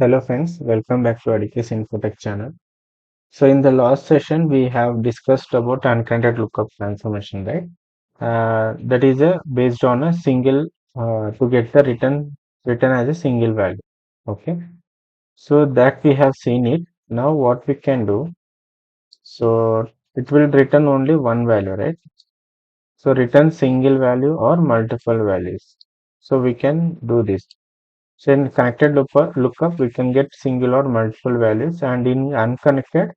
Hello friends, welcome back to IICS Infotech channel. So in the last session we have discussed about unconstrained lookup transformation, right? That is based on a single to get the return as a single value. Okay, so that we have seen it. Now what we can do? So it will return only one value, right? So return single value or multiple values. So we can do this. So in connected lookup, we can get single or multiple values, and in unconnected,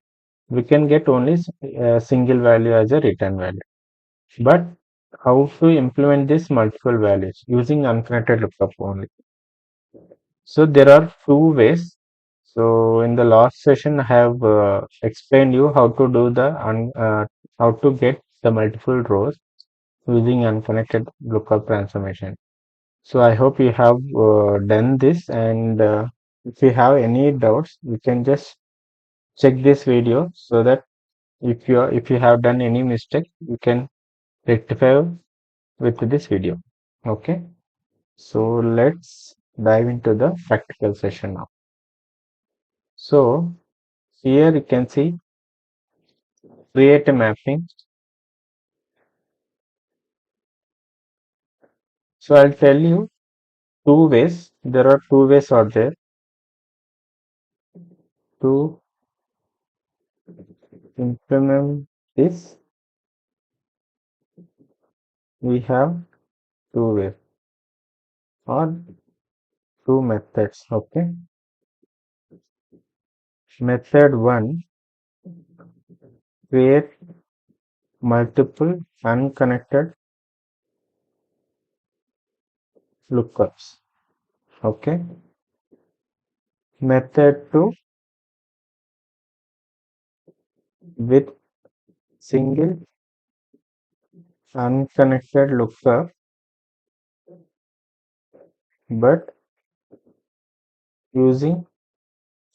we can get only a single value as a return value. But how to implement this multiple values using unconnected lookup only? So there are two ways. So in the last session, I have explained you how to do the how to get the multiple rows using unconnected lookup transformation. So I hope you have done this, and if you have any doubts, you can just check this video so that if you have done any mistake, you can rectify with this video. Okay. So let's dive into the practical session now. So here you can see create a mapping. So I'll tell you two ways. There are two ways out there to implement this. We have two ways or two methods. Okay. Method 1, create multiple unconnected lookups. Okay. Method 2, with single unconnected lookup, but using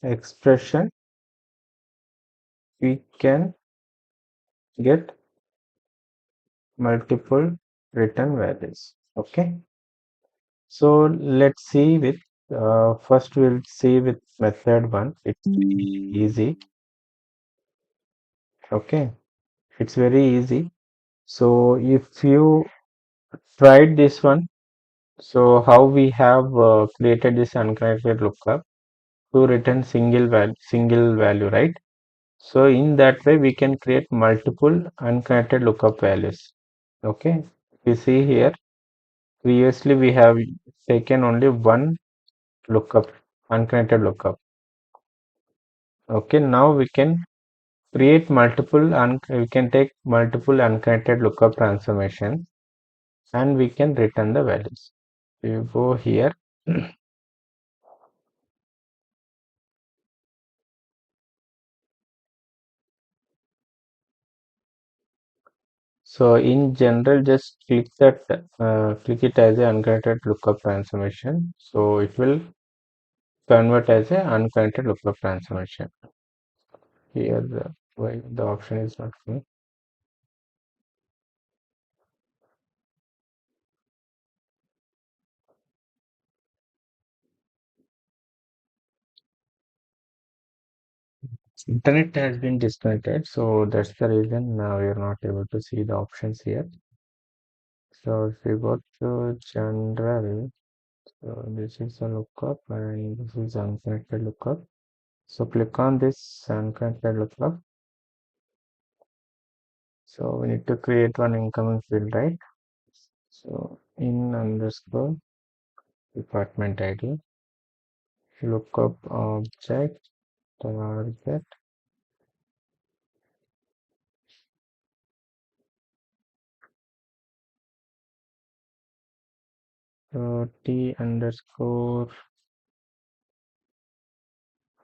expression we can get multiple return values. Okay. So let's see with first we'll see with method 1. It's easy. Okay. It's very easy. So if you tried this one, so how we have created this unconnected lookup to return single value, right? So in that way we can create multiple unconnected lookup values. Okay. You see here, previously we have taken only one lookup, unconnected lookup. Okay. Now we can create we can take multiple unconnected lookup transformations, and we can return the values. You go here. So in general, just click it as a unconnected lookup transformation. So it will convert as a unconnected lookup transformation. Here why the option is not coming. Internet has been disconnected, so that's the reason now you're not able to see the options here. So if you go to general, so this is a lookup and this is unconnected lookup. So click on this unconnected lookup. So we need to create one incoming field, right? So in underscore department ID, lookup object target T underscore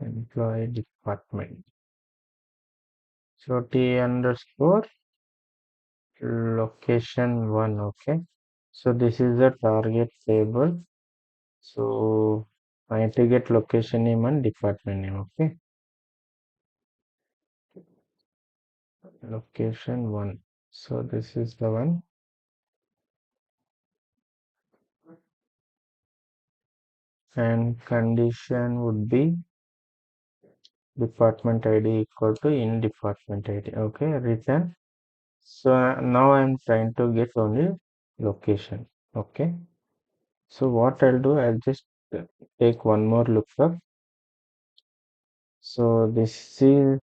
employee department. So T underscore location 1. Okay. So this is the target table. So I need to get location name and department name. Okay. Location 1. So this is the one. and condition would be department ID equal to in department ID. Okay, return. So now I'm trying to get only location. Okay. So what I'll do, I'll just take one more lookup. So this is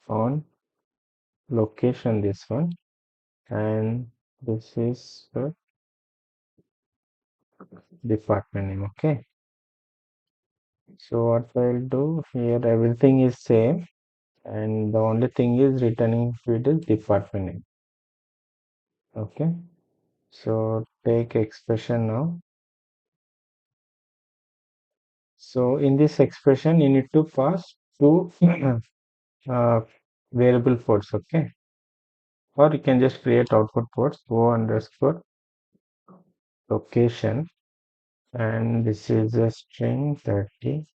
on location, this one, and this is the department name. Okay. So what I'll do here, everything is same, and the only thing is returning field is department name. Okay. So take expression now. So in this expression, you need to pass two uh, variable ports. Okay. Or you can just create output ports o underscore location, and this is a string 30.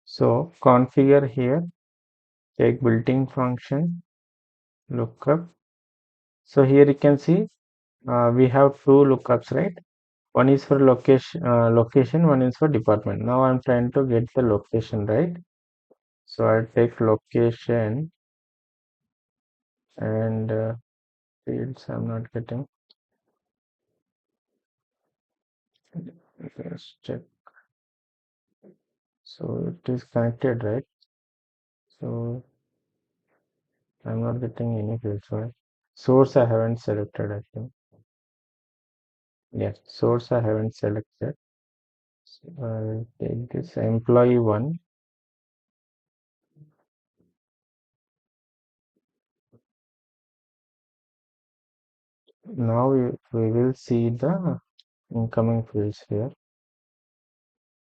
So configure here, take built-in function lookup. So here you can see we have two lookups, right? One is for location, one is for department. Now I'm trying to get the location, right? So I take location and fields I'm not getting. Let's check. So it is connected, right? So I'm not getting any fields, right? Source I haven't selected, I think. Yes, source I haven't selected. So I'll take this employee one. Now we will see the incoming fields here.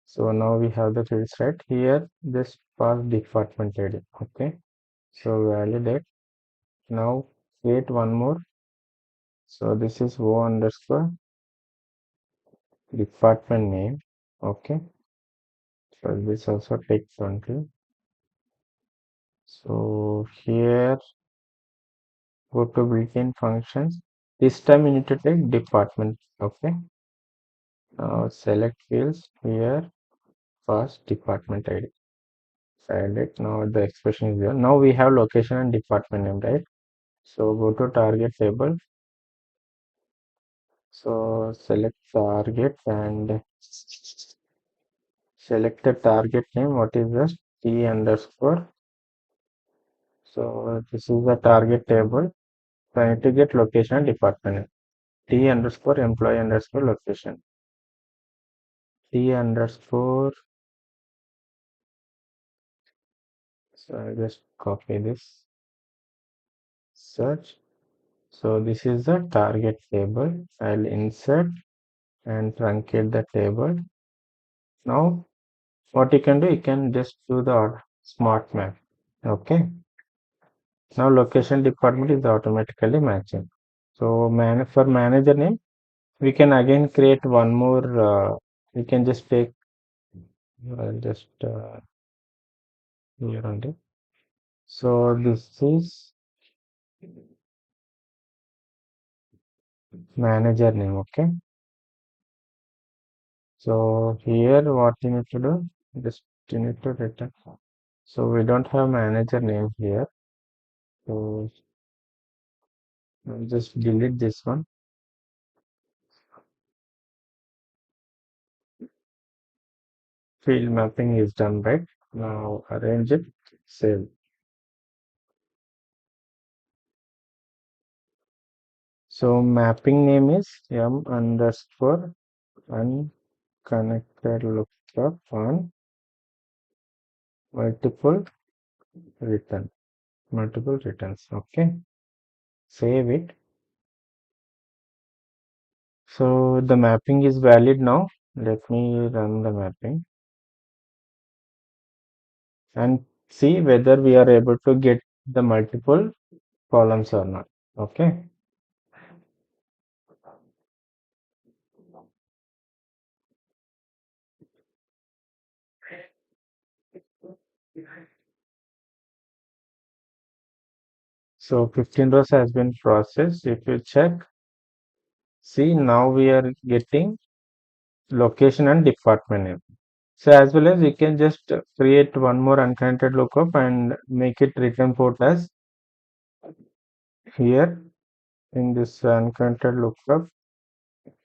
So now we have the fields right here. Just pass department ID. Okay. So validate. Now create one more. So this is O underscore department name. Okay. So this also take 20. So here go to built-in functions. This time you need to take department. Okay. Now select fields here. Pass department ID. Validate. Now the expression is there. Now we have location and department name, right? So go to target table. So select target and select the target name. What is this? T underscore. So this is the target table. So I need to get location and department name. T underscore employee underscore location. T underscore. So I just copy this. Search. So this is the target table. I'll insert and truncate the table. Now what you can do, you can just do the smart map. Okay. Now location department is automatically matching. So for manager name, we can again create one more. We can just take just here only. So this is manager name. Okay. So here what you need to do, just you need to return. So we don't have manager name here. So I'll just delete this one. Field mapping is done, right? Now arrange it, save. So mapping name is m underscore unconnected lookup on multiple multiple returns. Okay, save it. So the mapping is valid now. Let me run the mapping and see whether we are able to get the multiple columns or not. Okay. So 15 rows has been processed. If you check, See, now we are getting location and department name. So as well as you can just create one more unconnected lookup and make it return port as here in this unconnected lookup.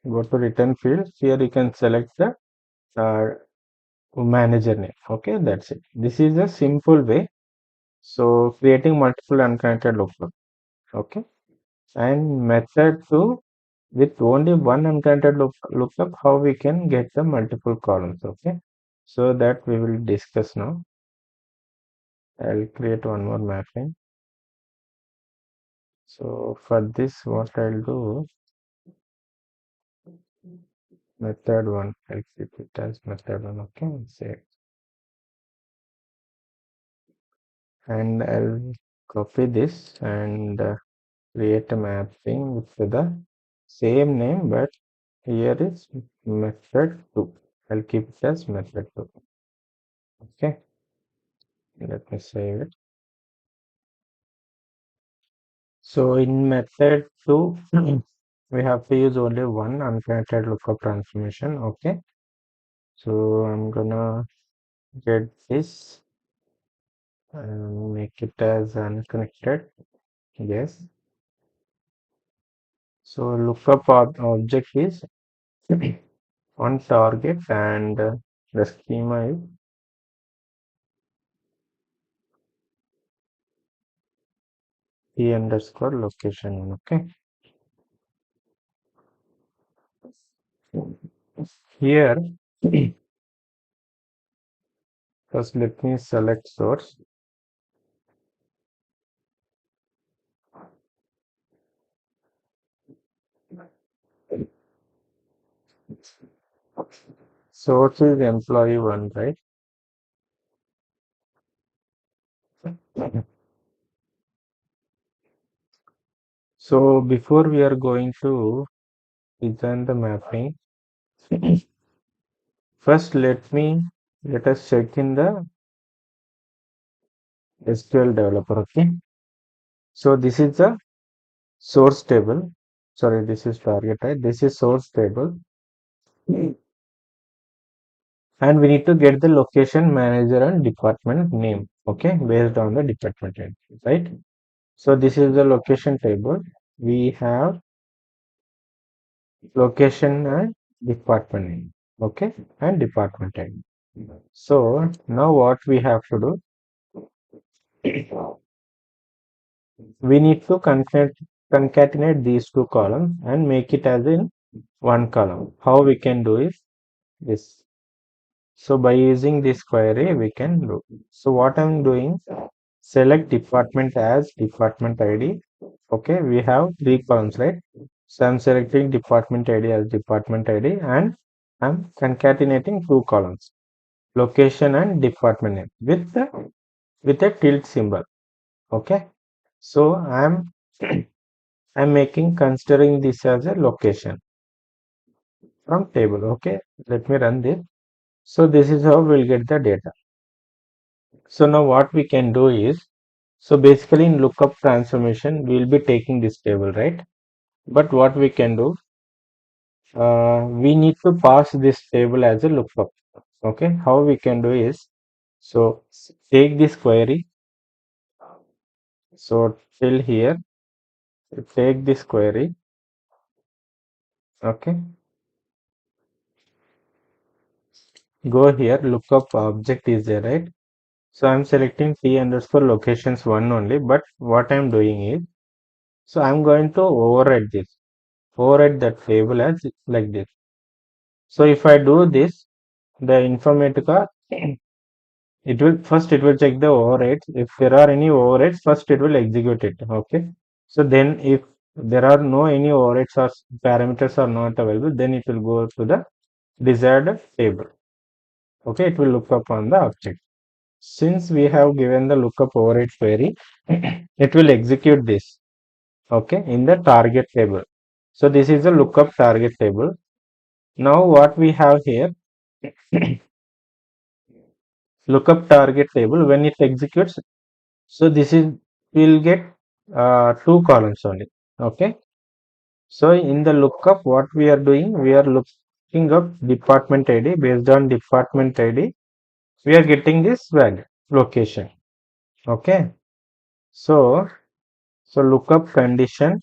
Go to return field. Here you can select the manager name. Okay, that's it. This is a simple way. So creating multiple unconnected lookup. Okay, and method 2 with only one unconnected lookup, how we can get the multiple columns. Okay, so that we will discuss now. I'll create one more mapping. So for this, what I'll do, method 1, I'll keep it as method 1. Okay, save. And I'll copy this and create a mapping with the same name, but here is method 2. I'll keep it as method 2. Okay, let me save it. So in method 2, we have to use only one unconnected lookup transformation. Okay, so I'm gonna get this and make it as unconnected. Yes. So lookup object is on target and the schema is p underscore location. Okay. Here, first let me select source. Source is employee 1, right? So before we are going to design the mapping, first let us check in the SQL developer. Okay. So this is the source table. Sorry, this is target, right? This is source table. And we need to get the location, manager, and department name. Okay, based on the department name, right? So this is the location table. We have location and department name. Okay, and department name. So now what we have to do, we need to concatenate these two columns and make it as in one column. How we can do is this. So by using this query, we can do. So what I'm doing, select department as department ID. Okay, we have three columns, right? So I'm selecting department ID as department ID and I'm concatenating two columns, location and department name with a tilde symbol. Okay, so I'm making considering this as a location from table. Okay, let me run this. So this is how we'll get the data. So now what we can do is, so basically in lookup transformation, we'll be taking this table, right? But what we can do, we need to pass this table as a lookup. Okay, how we can do is, so take this query. So till here, take this query. Okay, go here, lookup object is there, right? So I'm selecting t underscore locations one only, but what I'm doing is, so I'm going to override that table as like this. So if I do this, the Informatica, it will check the overrides. If there are any overrides, first it will execute it. Okay. So then if there are no any overrides or parameters are not available, then it will go to the desired table. Okay, it will look up on the object. Since we have given the lookup override query, it will execute this. Okay, in the target table. So this is the lookup target table. Now what we have here, lookup target table, when it executes, so this is, we'll get two columns only. Okay, So in the lookup, what we are doing, we are looking up department ID. Based on department ID, we are getting this value location. Okay. So lookup condition,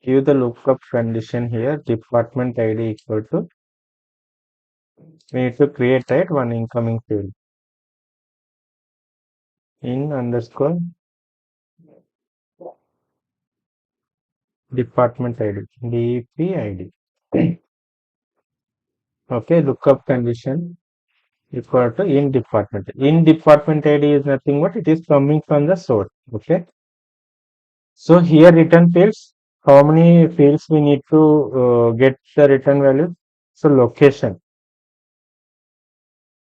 give the lookup condition here, department ID equal to, we need to create, right, one incoming field, in underscore department ID, DP ID. Okay, lookup condition equal to in department. In department ID is nothing but it is coming from the source. Okay. So here return fields, how many fields we need to get the return value? So location.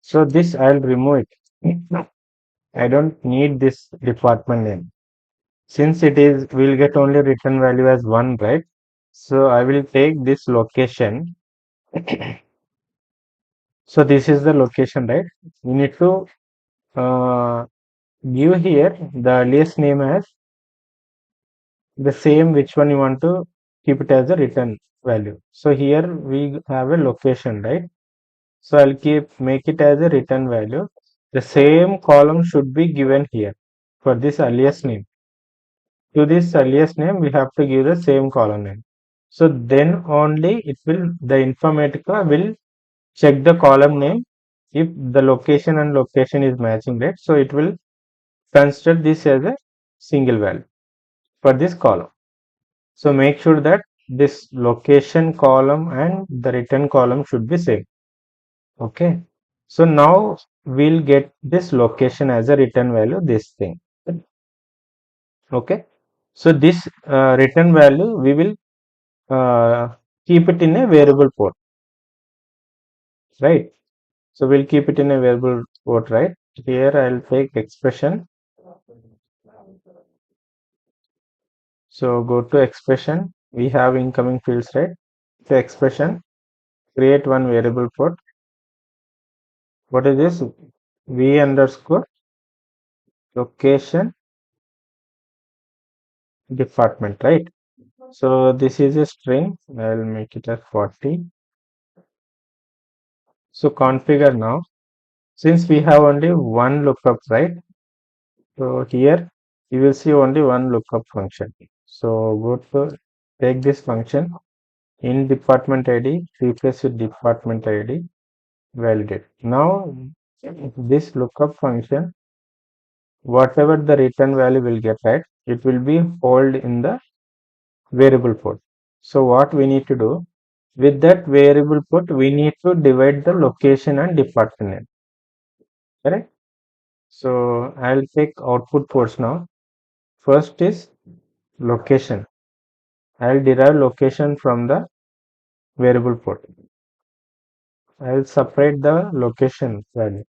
So this I'll remove it. I don't need this department name. Since it is, we'll get only return value as 1, right? So I will take this location. So this is the location, right? We need to uh, give here the alias name as the same which one you want to keep it as a return value. So here we have a location, right? So I'll make it as a return value. The same column should be given here for this alias name. To this alias name, we have to give the same column name. So then only it will, the Informatica will check the column name if the location and location is matching, right? So it will consider this as a single value for this column. So make sure that this location column and the return column should be same. Okay. So now we'll get this location as a return value, this thing. Okay. So this return value, we will keep it in a variable port, right? So we'll keep it in a variable port, right? Here I'll take expression. So go to expression. We have incoming fields, right? So expression, create one variable port. What is this? V underscore location department, right? So this is a string. I'll make it as 40. So configure now. Since we have only one lookup, right? So here you will see only one lookup function. So go to take this function in department ID, replace with department ID, validate. Now this lookup function, whatever the return value will get, right, it will be hold in the variable port. So what we need to do with that variable port, we need to divide the location and department name. Correct? So I'll take output ports now. First is location. I'll derive location from the variable port. I'll separate the location value.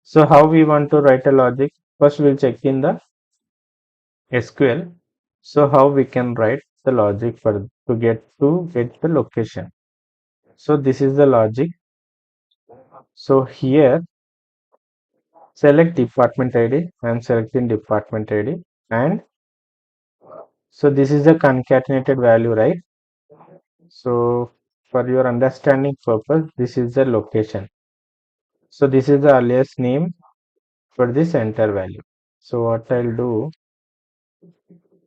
So how we want to write a logic? First we'll check in the SQL. So how we can write the logic for to get the location. So this is the logic. So here select department ID. I am selecting department ID, and so this is the concatenated value, right? So for your understanding purpose, this is the location. So this is the alias name for this enter value. So what I'll do,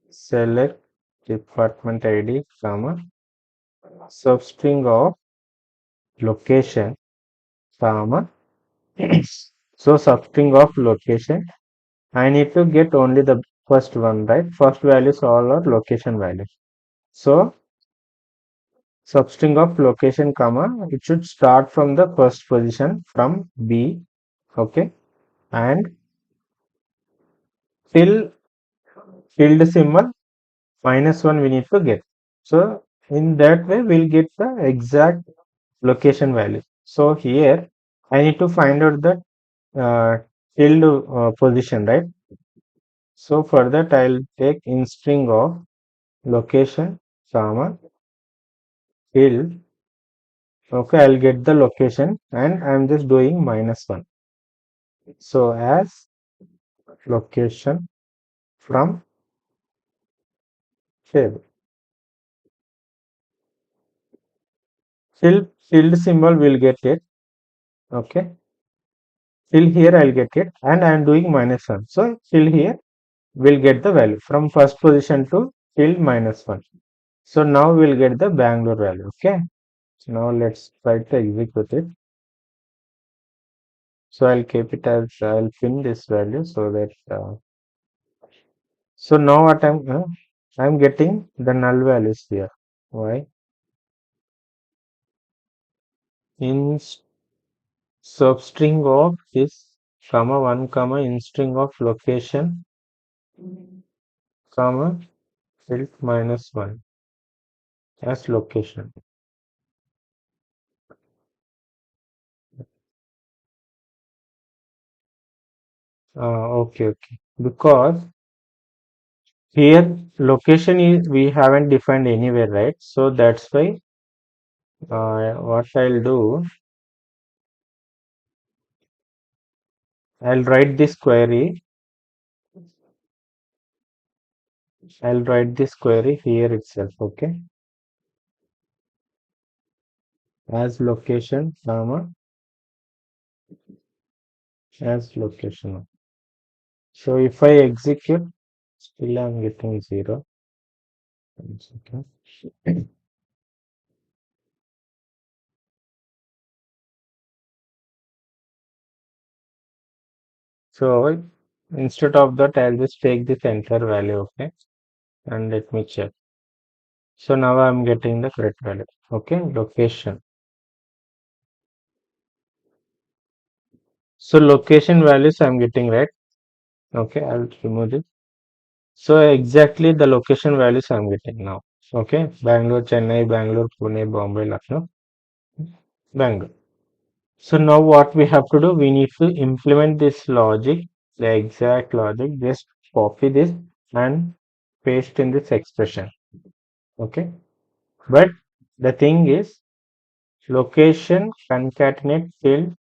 select department ID, comma, substring of location, comma. So substring of location, I need to get only the first one, right? First values all are location values. So substring of location, comma, it should start from the first position from B, okay, and till tilde symbol -1 we need to get. So in that way we'll get the exact location value. So here I need to find out the tilde position, right? So for that I'll take in string of location, comma, tilde. Okay, I'll get the location and I'm just doing -1. So as location from table. Tilde symbol will get it. Okay. Till here I'll get it, and I'm doing -1. So till here we'll get the value from first position to till -1. So now we'll get the Bangalore value. Okay. So now let's try to execute it. So I'll keep it as I'll pin this value so that so now what I'm getting the null values here. Why? In substring of this comma 1 comma in string of location comma tilt -1 as location. Okay. Because here location is we haven't defined anywhere, right? So that's why what I'll do, I'll write this query. I'll write this query here itself. Okay, as location comma as location. So if I execute, still I'm getting 0. One second. So instead of that, I'll just take this entire value, okay, and let me check. So now I'm getting the correct value. Okay, location. So location values I'm getting right. Okay, I'll remove it. So exactly the location values I'm getting now. Okay, Bangalore, Chennai, Bangalore, Pune, Bombay, Lucknow, Bangalore. So now what we have to do, we need to implement this logic, the exact logic, just copy this and paste in this expression. Okay. But the thing is, location concatenate field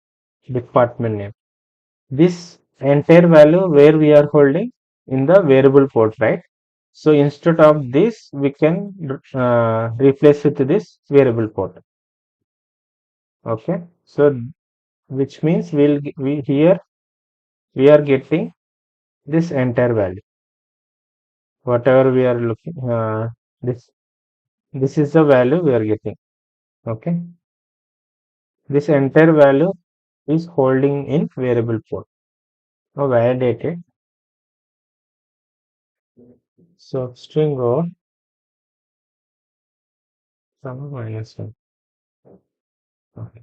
department name. This entire value where we are holding in the variable port, right? So instead of this, we can replace with this variable port. Okay. So which means we here we are getting this entire value. Whatever we are looking, this this is the value we are getting. Okay. This entire value is holding in variable port. Now validate it. So string or comma -1. Okay.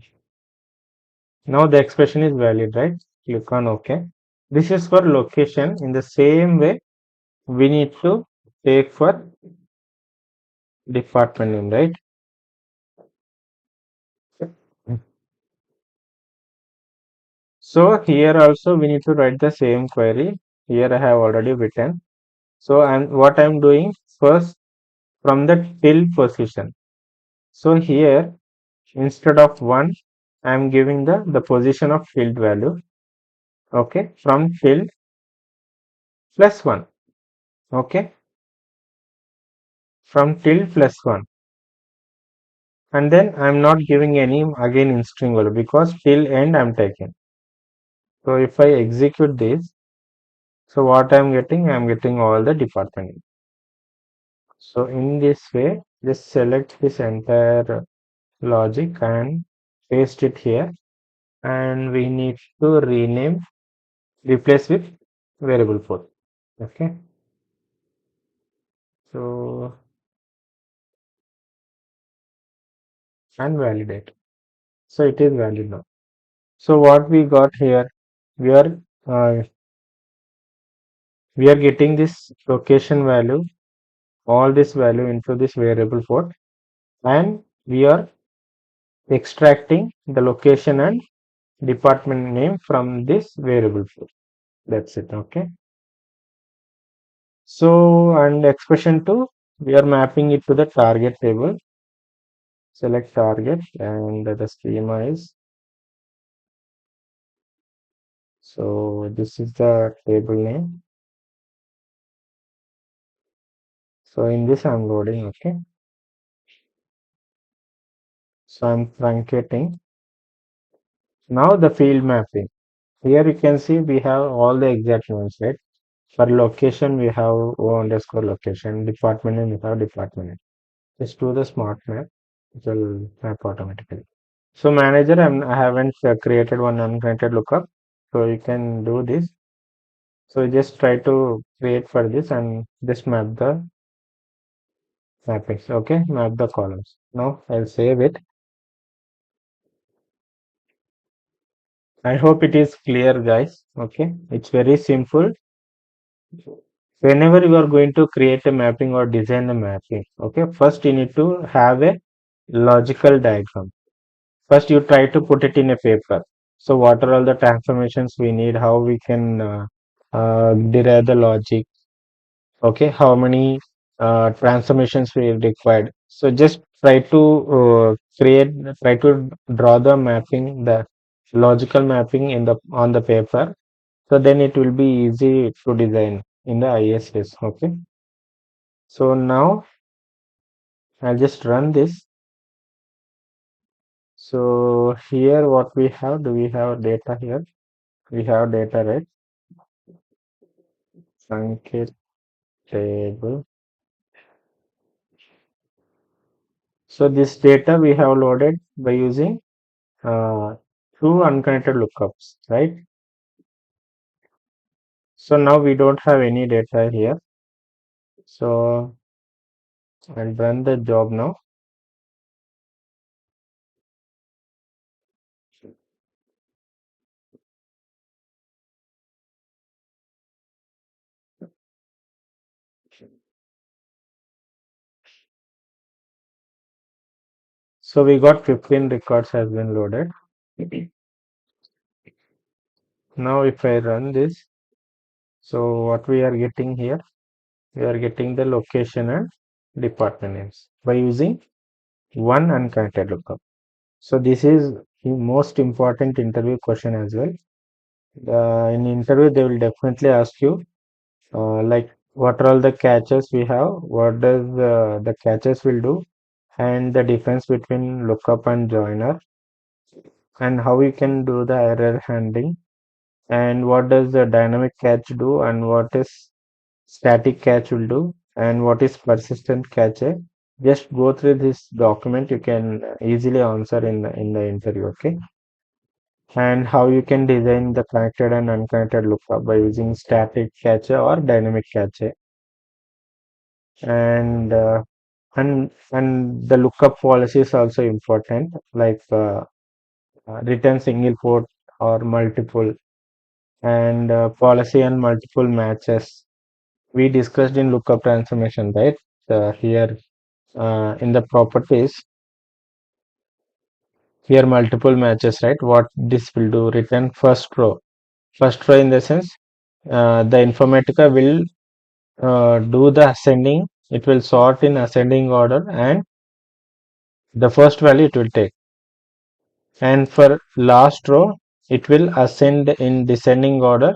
Now the expression is valid, right? Click on OK. This is for location. In the same way, we need to take for department name, right? So here also we need to write the same query. Here I have already written. So what I'm doing first from the till position. So here instead of 1, I'm giving the position of field value. Okay, from field +1. Okay, from till +1. And then I'm not giving any again in string value because till end I'm taking. So if I execute this, so what I'm getting all the department. So in this way, just select this entire logic and paste it here. And we need to replace with variable 4. Okay. So and validate. So it is valid now. So what we got here, we are uh, we are getting this location value, all this value into this variable port, and we are extracting the location and department name from this variable port. That's it. Okay. So and expression 2, we are mapping it to the target table. Select target and the schema is, so this is the table name. So in this I'm loading, okay. So I'm truncating. Now the field mapping. Here you can see we have all the exact ones, right? For location we have O underscore location, department name we have department name. Just do the smart map, it will map automatically. So manager, I haven't created one unconnected lookup. So you can do this. So you just try to create for this and just map the mappings. Okay, map the columns. Now I'll save it. I hope it is clear, guys. Okay, it's very simple. Whenever you are going to create a mapping or design a mapping, okay, first you need to have a logical diagram. First you try to put it in a paper. So what are all the transformations we need, how we can derive the logic, okay, how many transformations we required. So just try to try to draw the mapping, the logical mapping in the on the paper. So then it will be easy to design in the IICS. Okay. So now I'll just run this. So here what we have, do we have data here? We have data, right? Sanket table. So this data we have loaded by using two unconnected lookups, right? So now we don't have any data here. So I'll run the job now. So we got 15 records has been loaded. Now if I run this, so what we are getting here, we are getting the location and department names by using one unconnected lookup. So this is the most important interview question as well. In interview, they will definitely ask you like what are all the catches we have, what does the catches will do, and the difference between lookup and joiner, and how you can do the error handling, and what does the dynamic catch do, and what is static catch will do, and what is persistent catch. Just go through this document, you can easily answer in the interview, okay? And how you can design the connected and unconnected lookup by using static cache or dynamic cache. And the lookup policy is also important, like return single port or multiple, and policy and multiple matches. We discussed in lookup transformation, right? Here in the properties, here multiple matches, right? What this will do, return first row in the sense the informatica will do the ascending, it will sort in ascending order, and the first value it will take, and for last row it will ascend in descending order.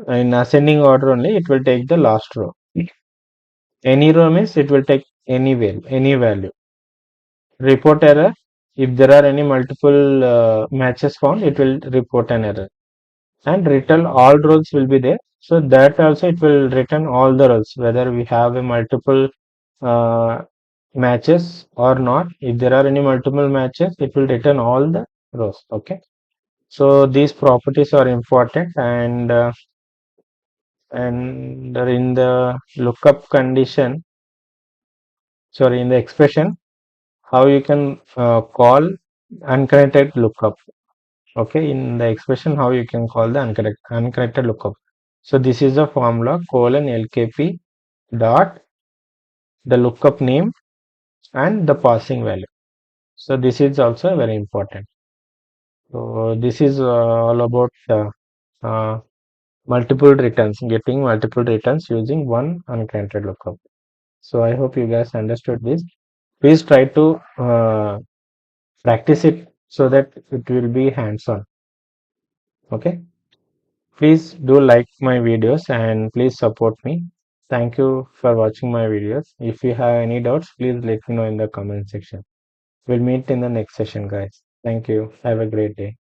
In ascending order only it will take the last row. Any row means it will take any value. Report error, if there are any multiple matches found, it will report an error. And return all rows will be there, so that also it will return all the rows whether we have a multiple uh, matches or not. If there are any multiple matches, it will return all the rows, okay? So these properties are important, and in the lookup condition, sorry, in the expression, how you can call unconnected lookup. Okay, in the expression, how you can call the unconnected lookup. So this is the formula colon LKP dot the lookup name and the passing value. So this is also very important. So this is all about uh, multiple returns, getting multiple returns using one unconnected lookup. So I hope you guys understood this. Please try to practice it so that it will be hands-on. Okay. Please do like my videos and please support me. Thank you for watching my videos. If you have any doubts, please let me know in the comment section. We'll meet in the next session, guys. Thank you. Have a great day.